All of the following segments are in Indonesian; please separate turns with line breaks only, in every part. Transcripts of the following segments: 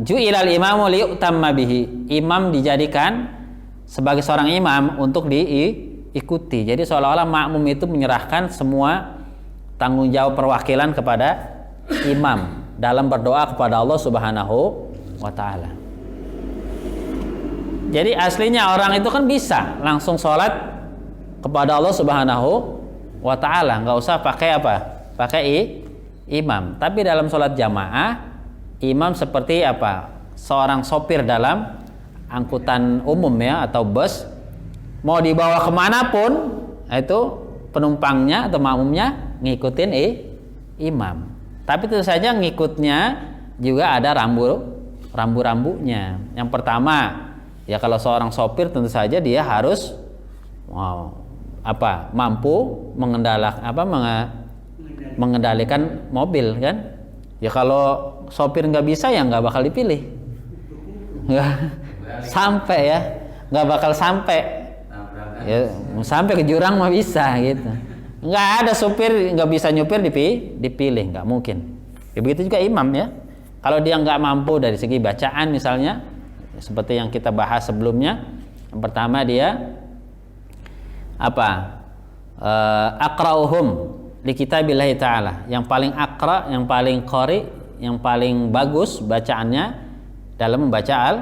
ju'ilal imamu liyutamma bihi. Imam dijadikan sebagai seorang imam untuk diikuti. Jadi seolah-olah makmum itu menyerahkan semua tanggung jawab perwakilan kepada imam dalam berdoa kepada Allah Subhanahu wa taala. Jadi aslinya orang itu kan bisa langsung sholat kepada Allah Subhanahu wa taala, nggak usah pakai apa? Pakai imam. Tapi dalam sholat jamaah, imam seperti apa? Seorang sopir dalam angkutan umum ya atau bus, mau dibawa kemanapun itu penumpangnya atau makmumnya ngikutin imam. Tapi tentu saja ngikutnya juga ada rambu-rambunya. Yang pertama, ya kalau seorang sopir tentu saja dia harus mampu mengendalikan mobil kan. Ya kalau sopir nggak bisa ya nggak bakal dipilih. Sampai ya, nggak bakal sampai. Ya, sampai ke jurang mah bisa gitu. Nggak ada supir nggak bisa nyupir dipilih, nggak mungkin. Ya, begitu juga imam ya. Kalau dia nggak mampu dari segi bacaan misalnya, seperti yang kita bahas sebelumnya, yang pertama dia aqra'uhum li kitabillahi ta'ala, yang paling aqra, yang paling qari, yang paling bagus bacaannya dalam membaca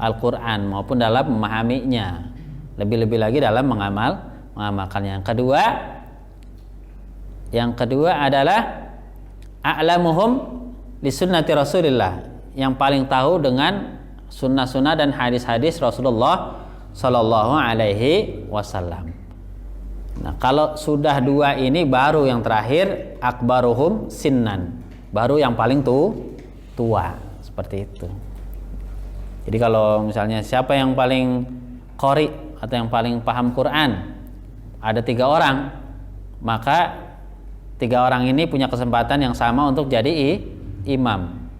Al-Quran maupun dalam memahaminya, lebih-lebih lagi dalam mengamalkannya. Yang kedua adalah a'lamuhum li sunnati Rasulillah, yang paling tahu dengan sunnah-sunnah dan hadis-hadis Rasulullah Sallallahu Alaihi Wasallam. Nah, kalau sudah dua ini baru yang terakhir akbaruhum sinnan, baru yang paling tua, seperti itu. Jadi kalau misalnya siapa yang paling qori atau yang paling paham Quran, ada 3 orang, maka 3 orang ini punya kesempatan yang sama untuk jadi imam.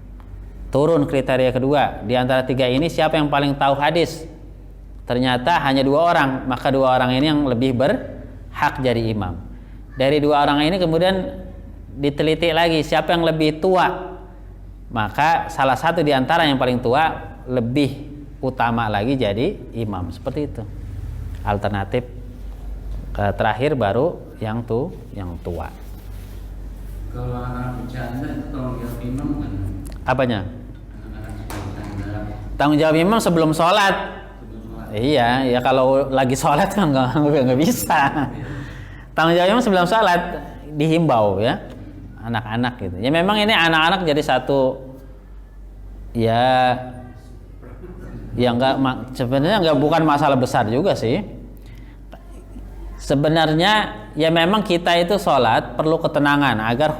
Turun kriteria kedua, di antara 3 ini siapa yang paling tahu hadis? Ternyata hanya 2 orang, maka 2 orang ini yang lebih berhak jadi imam. Dari 2 orang ini kemudian diteliti lagi siapa yang lebih tua, maka salah satu di antara yang paling tua lebih utama lagi jadi imam. Seperti itu. Alternatif terakhir baru yang tua.
Kalau anak bercanda itu tanggung jawab imam kan? Apanya?
Tanggung jawab imam sebelum sholat. Iya, ya kalau lagi sholat kan nggak bisa. Tanggung jawab imam sebelum sholat dihimbau ya, anak-anak gitu. Ya memang ini anak-anak jadi satu ya sebenarnya bukan masalah besar juga sih. Sebenarnya ya memang kita itu sholat perlu ketenangan agar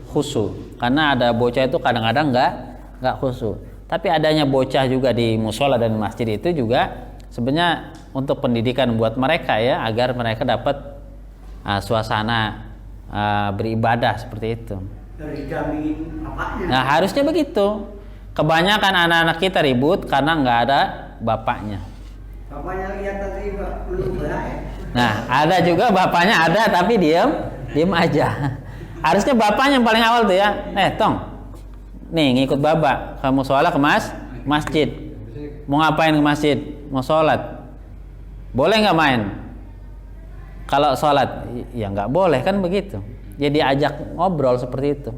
khusyuk, karena ada bocah itu kadang-kadang nggak khusyuk. Tapi adanya bocah juga di musola dan masjid itu juga sebenarnya untuk pendidikan buat mereka ya, agar mereka dapat suasana beribadah seperti itu. Nah harusnya begitu. Kebanyakan anak-anak kita ribut karena nggak ada bapaknya.
Bapaknya lihat tadi belum baik.
Nah ada juga bapaknya ada tapi diem aja. Harusnya bapaknya yang paling awal tuh ya. Tong, nih ngikut baba kamu sholat ke masjid. Mau ngapain ke masjid? Mau sholat. Boleh nggak main? Kalau sholat ya nggak boleh kan begitu. Jadi ajak ngobrol seperti itu.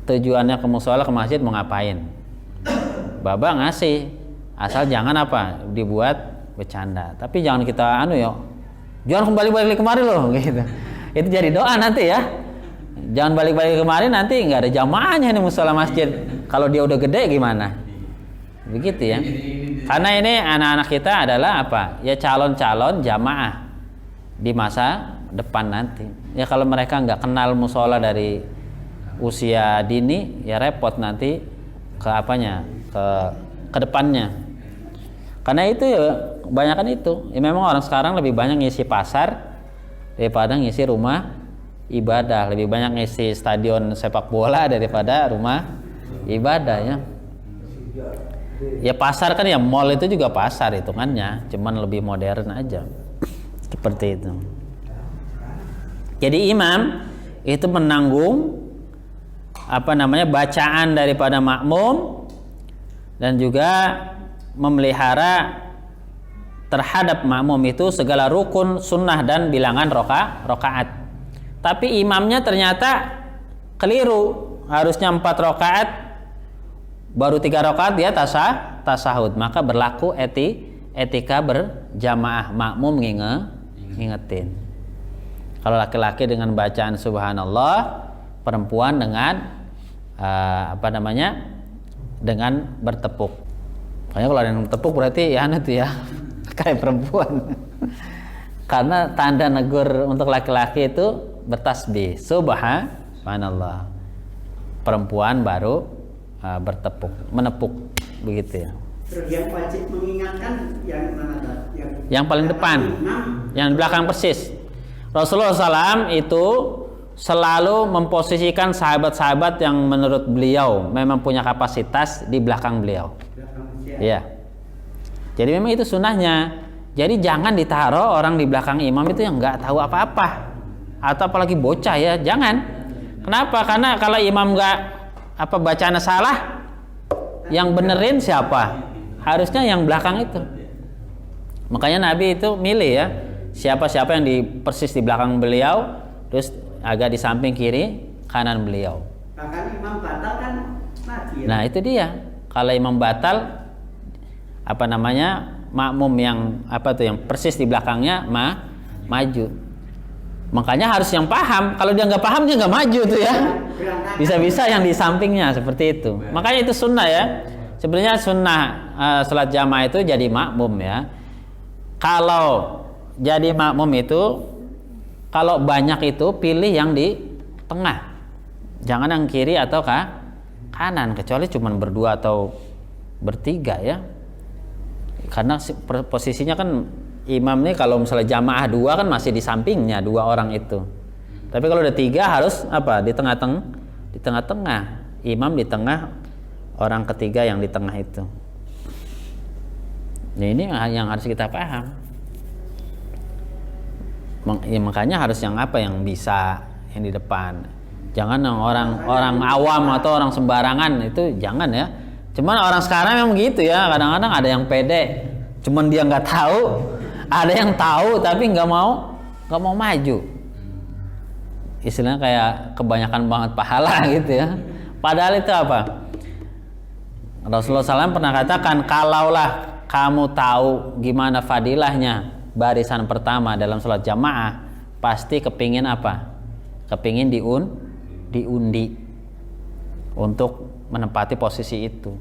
Tujuannya ke musola ke masjid mau ngapain? Baba ngasih, asal jangan dibuat bercanda. Tapi jangan kita jangan kembali kemari loh gitu. Itu jadi doa nanti ya. Jangan balik kemari nanti nggak ada jamaahnya nih musola masjid. Kalau dia udah gede gimana? Begitu ya. Karena ini anak-anak kita adalah ya calon-calon jamaah di masa depan nanti. Ya kalau mereka nggak kenal musola dari usia dini ya repot nanti ke depannya. Karena itu ya kebanyakan itu. Ya memang orang sekarang lebih banyak ngisi pasar daripada ngisi rumah ibadah, lebih banyak ngisi stadion sepak bola daripada rumah ibadah ya. Ya pasar kan ya, mall itu juga pasar hitungannya, cuman lebih modern aja. Seperti itu. Jadi imam itu menanggung bacaan daripada makmum dan juga memelihara terhadap makmum itu segala rukun, sunnah dan bilangan rokaat. Tapi imamnya ternyata keliru, harusnya 4 rakaat, baru 3 rakaat dia tasahud, maka berlaku etika berjamaah, makmum ngingetin. Kalau laki-laki dengan bacaan subhanallah, perempuan dengan dengan bertepuk. Makanya kalau ada yang bertepuk berarti ya itu ya kayak perempuan. Karena tanda negur untuk laki-laki itu bertasbih subhanallah. Perempuan baru bertepuk, menepuk begitu ya.
Terus yang wajib mengingatkan yang mana?
Yang paling depan, yang belakang persis. Rasulullah SAW itu selalu memposisikan sahabat-sahabat yang menurut beliau memang punya kapasitas di belakang beliau. Iya. Jadi memang itu sunnahnya. Jadi jangan ditaruh orang di belakang imam itu yang nggak tahu apa-apa, atau apalagi bocah ya, jangan. Kenapa? Karena kalau imam nggak bacaannya salah, yang benerin siapa? Harusnya yang belakang itu. Makanya Nabi itu milih ya, siapa-siapa yang persis di belakang beliau, terus agak di samping kiri kanan beliau.
Bahkan imam batal kan mati ya?
Nah itu dia, kalau imam batal makmum yang yang persis di belakangnya maju. Makanya harus yang paham. Kalau dia nggak paham dia nggak maju tuh ya. Bisa-bisa yang di sampingnya seperti itu. Makanya itu sunnah ya. Sebenarnya sunnah salat jamaah itu jadi makmum ya. Kalau jadi makmum itu, kalau banyak itu pilih yang di tengah, jangan yang kiri atau kanan, kecuali cuma berdua atau bertiga ya. Karena posisinya kan imam nih kalau misalnya jamaah 2 kan masih di sampingnya 2 orang itu. Tapi kalau udah 3 harus di tengah-tengah, imam di tengah, orang ketiga yang di tengah itu. Nah, ini yang harus kita paham. Makanya harus yang bisa yang di depan. Jangan yang orang awam atau orang sembarangan, itu jangan ya. Cuman orang sekarang memang gitu ya, kadang-kadang ada yang pede, cuman dia nggak tahu, ada yang tahu tapi nggak mau maju. Istilahnya kayak kebanyakan banget pahala gitu ya. Padahal itu apa? Rasulullah SAW pernah katakan, kalaulah kamu tahu gimana fadilahnya barisan pertama dalam sholat jamaah, pasti kepingin Kepingin diundi untuk menempati posisi itu.